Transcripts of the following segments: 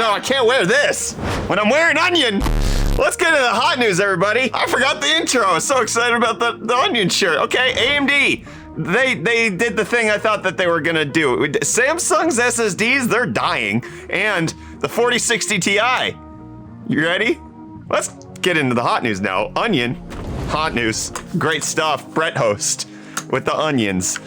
no, I can't wear this when I'm wearing onion. Let's get into the hot news, everybody. I forgot the intro. I was so excited about the onion shirt. Okay, AMD. They did the thing I thought that they were gonna do. Samsung's SSDs, they're dying. And the 4060 Ti. You ready? Let's get into the hot news now. Onion, hot news, great stuff. Brett host with the onions.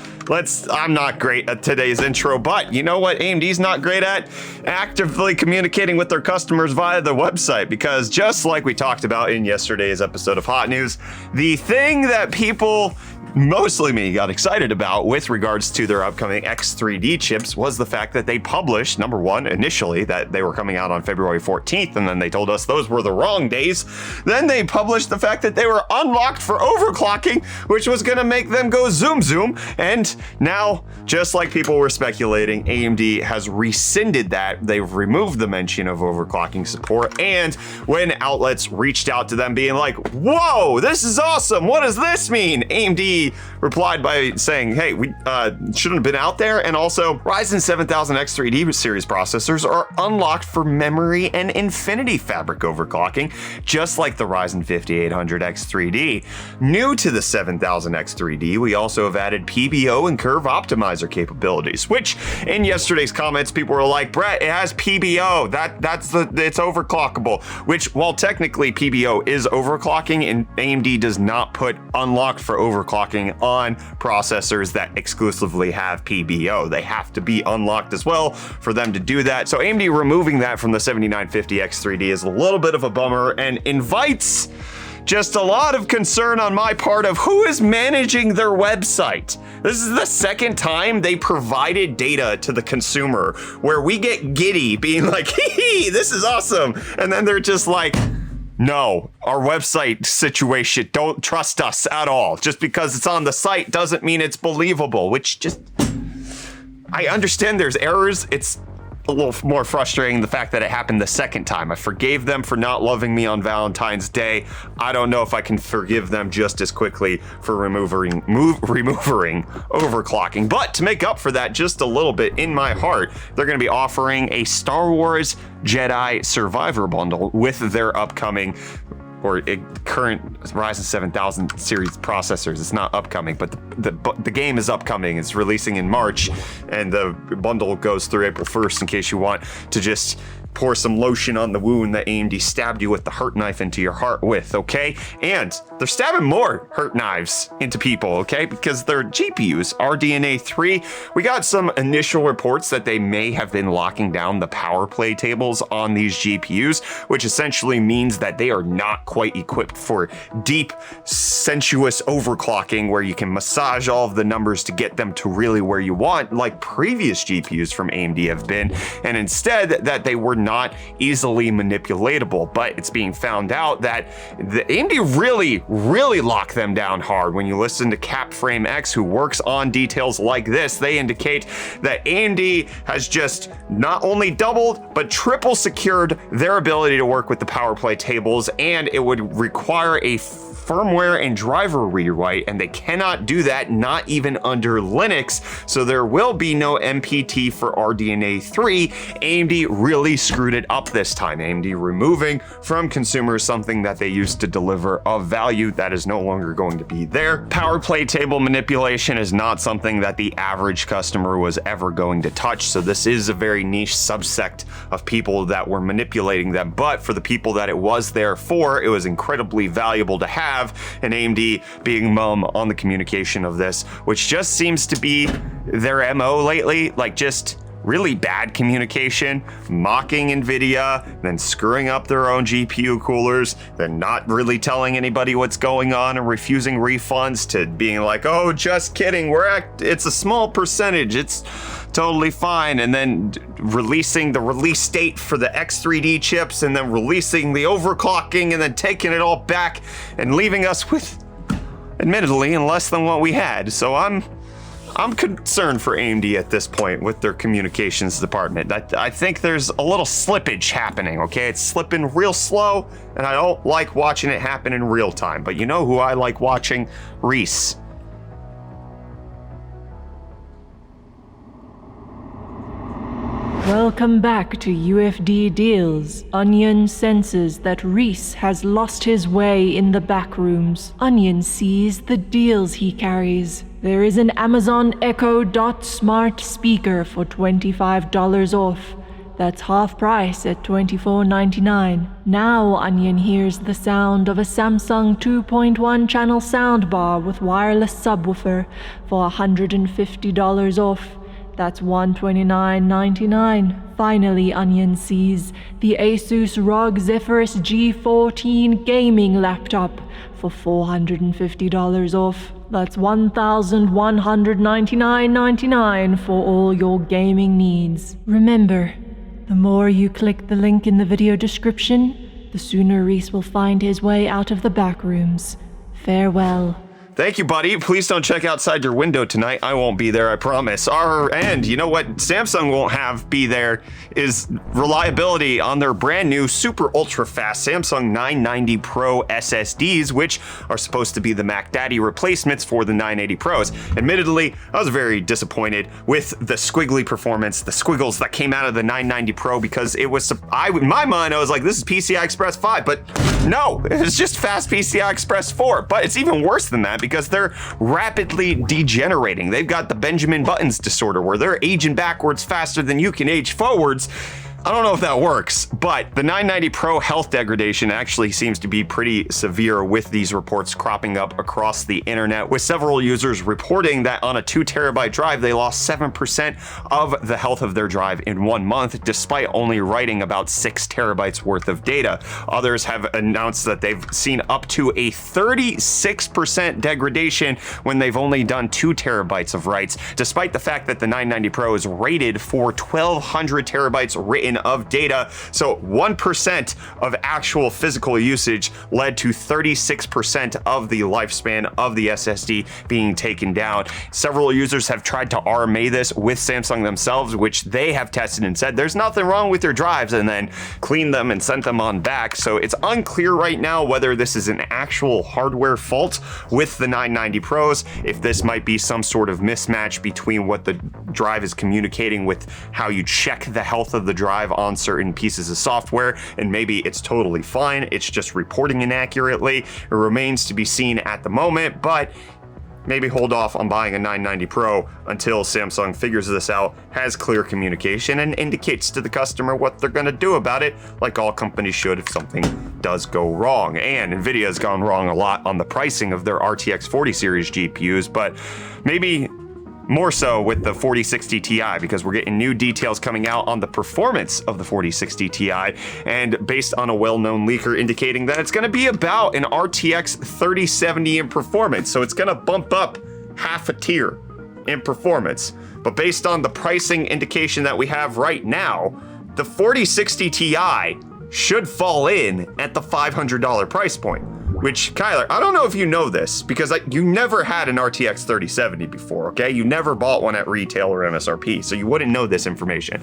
I'm not great at today's intro, but you know what AMD's not great at? Actively communicating with their customers via the website, because just like we talked about in yesterday's episode of Hot News, the thing that people, mostly me, got excited about with regards to their upcoming X3D chips was the fact that they published, number one, initially that they were coming out on February 14th, and then they told us those were the wrong days. Then they published the fact that they were unlocked for overclocking, which was gonna make them go zoom zoom, and now, just like people were speculating, AMD has rescinded that. They've removed the mention of overclocking support, and when outlets reached out to them being like, whoa, this is awesome, what does this mean? AMD replied by saying, hey, we shouldn't have been out there, and also Ryzen 7000 X3D series processors are unlocked for memory and Infinity Fabric overclocking, just like the Ryzen 5800 X3D. New to the 7000 X3D, we also have added PBO and curve optimizer capabilities, which in yesterday's comments, people were like, Brett, it has PBO, it's overclockable, which while technically PBO is overclocking, and AMD does not put unlocked for overclocking on processors that exclusively have PBO. They have to be unlocked as well for them to do that. So AMD removing that from the 7950 X3D is a little bit of a bummer and invites just a lot of concern on my part of who is managing their website. This is the second time they provided data to the consumer where we get giddy being like, hee, this is awesome. And then they're just like, no, our website situation, don't trust us at all. Just because it's on the site doesn't mean it's believable, which just, I understand there's errors. It's a little more frustrating the fact that it happened the second time. I forgave them for not loving me on Valentine's Day. I don't know if I can forgive them just as quickly for removing overclocking. But to make up for that just a little bit in my heart, they're going to be offering a Star Wars Jedi Survivor bundle with their upcoming or current Ryzen 7000 series processors. It's not upcoming, but the game is upcoming. It's releasing in March, and the bundle goes through April 1st in case you want to just pour some lotion on the wound that AMD stabbed you with the hurt knife into your heart with, okay? And they're stabbing more hurt knives into people, okay? Because their GPUs, RDNA 3, we got some initial reports that they may have been locking down the power play tables on these GPUs, which essentially means that they are not quite equipped for deep, sensuous overclocking where you can massage all of the numbers to get them to really where you want, like previous GPUs from AMD have been, and instead that they were not easily manipulatable. But it's being found out that the AMD really locked them down hard. When you listen to Capframe X, who works on details like this, they indicate that AMD has just not only doubled but triple secured their ability to work with the power play tables, and it would require a firmware and driver rewrite, and they cannot do that, not even under Linux. So there will be no MPT for RDNA 3. AMD really screwed it up this time. AMD removing from consumers something that they used to deliver of value that is no longer going to be there. Power play table manipulation is not something that the average customer was ever going to touch. So this is a very niche subsect of people that were manipulating them. But for the people that it was there for, it was incredibly valuable to have. And AMD being mum on the communication of this, which just seems to be their MO lately, like just really bad communication, mocking NVIDIA, then screwing up their own GPU coolers, then not really telling anybody what's going on and refusing refunds, to being like, oh, just kidding, it's a small percentage, it's totally fine, and then releasing the release date for the X3D chips, and then releasing the overclocking, and then taking it all back and leaving us with, admittedly, in less than what we had. So I'm concerned for AMD at this point with their communications department. I think there's a little slippage happening, okay? It's slipping real slow, and I don't like watching it happen in real time. But you know who I like watching? Reece. Welcome back to UFD Deals. Onion senses that Reece has lost his way in the back rooms. Onion sees the deals he carries. There is an Amazon Echo Dot smart speaker for $25 off. That's half price at $24.99. Now Onion hears the sound of a Samsung 2.1 channel soundbar with wireless subwoofer for $150 off. That's $129.99. Finally, Onion sees the Asus ROG Zephyrus G14 gaming laptop for $450 off. That's $1,199.99 for all your gaming needs. Remember, the more you click the link in the video description, the sooner Reece will find his way out of the back rooms. Farewell. Thank you, buddy. Please don't check outside your window tonight. I won't be there, I promise. And you know what Samsung won't be there is reliability on their brand new super ultra fast Samsung 990 Pro SSDs, which are supposed to be the Mac Daddy replacements for the 980 Pros. Admittedly, I was very disappointed with the squiggly performance, the squiggles that came out of the 990 Pro, because it was, in my mind, I was like, this is PCI Express 5, but no, it's just fast PCI Express 4. But it's even worse than that, because they're rapidly degenerating. They've got the Benjamin Buttons disorder, where they're aging backwards faster than you can age forwards. I don't know if that works, but the 990 Pro health degradation actually seems to be pretty severe, with these reports cropping up across the internet, with several users reporting that on a 2 terabyte drive, they lost 7% of the health of their drive in 1 month, despite only writing about 6 terabytes worth of data. Others have announced that they've seen up to a 36% degradation when they've only done 2 terabytes of writes, despite the fact that the 990 Pro is rated for 1,200 terabytes written of data. So 1% of actual physical usage led to 36% of the lifespan of the SSD being taken down. Several users have tried to RMA this with Samsung themselves, which they have tested and said there's nothing wrong with your drives, and then cleaned them and sent them on back. So it's unclear right now whether this is an actual hardware fault with the 990 Pros, if this might be some sort of mismatch between what the drive is communicating with how you check the health of the drive on certain pieces of software, and maybe it's totally fine, it's just reporting inaccurately. It remains to be seen at the moment, but maybe hold off on buying a 990 Pro until Samsung figures this out, has clear communication, and indicates to the customer what they're going to do about it, like all companies should if something does go wrong. And Nvidia has gone wrong a lot on the pricing of their RTX 40 series GPUs, but maybe more so with the 4060 Ti, because we're getting new details coming out on the performance of the 4060 Ti, and based on a well-known leaker indicating that it's going to be about an RTX 3070 in performance, so it's going to bump up half a tier in performance. But based on the pricing indication that we have right now, the 4060 Ti should fall in at the $500 price point. Which, Kyler, I don't know if you know this, because you never had an RTX 3070 before, okay? You never bought one at retail or MSRP, so you wouldn't know this information.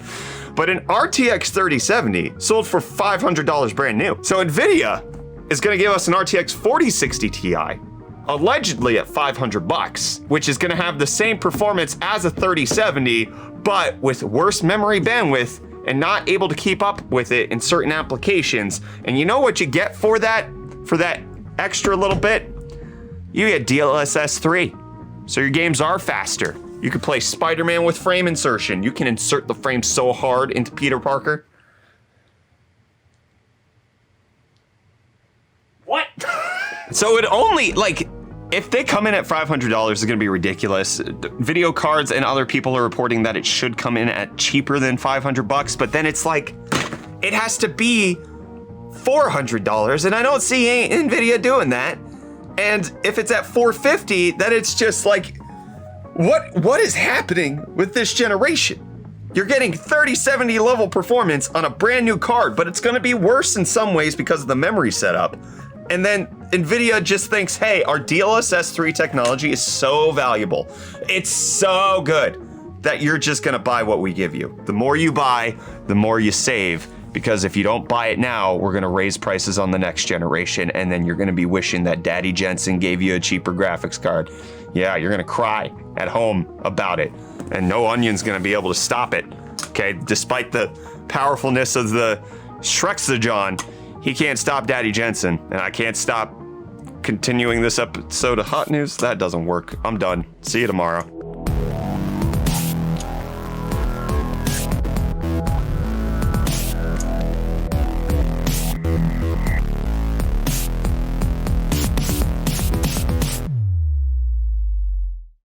But an RTX 3070 sold for $500 brand new. So Nvidia is gonna give us an RTX 4060 Ti, allegedly at $500, which is gonna have the same performance as a 3070, but with worse memory bandwidth and not able to keep up with it in certain applications. And you know what you get for that? For that extra little bit, you get DLSS 3. So your games are faster. You can play Spider-Man with frame insertion. You can insert the frame so hard into Peter Parker. What? So it only, like, if they come in at $500, it's gonna be ridiculous. Video cards and other people are reporting that it should come in at cheaper than $500, but then it's like, it has to be $400, and I don't see Nvidia doing that. And if it's at $450, then it's just like, what is happening with this generation? You're getting 3070 level performance on a brand new card, but it's gonna be worse in some ways because of the memory setup. And then Nvidia just thinks, hey, our DLSS 3 technology is so valuable, it's so good, that you're just gonna buy what we give you. The more you buy, the more you save. Because if you don't buy it now, we're gonna raise prices on the next generation, and then you're gonna be wishing that Daddy Jensen gave you a cheaper graphics card. Yeah, you're gonna cry at home about it, and no Onion's gonna be able to stop it. Okay, despite the powerfulness of the Shrexajon, he can't stop Daddy Jensen, and I can't stop continuing this episode of Hot News. That doesn't work. I'm done. See you tomorrow.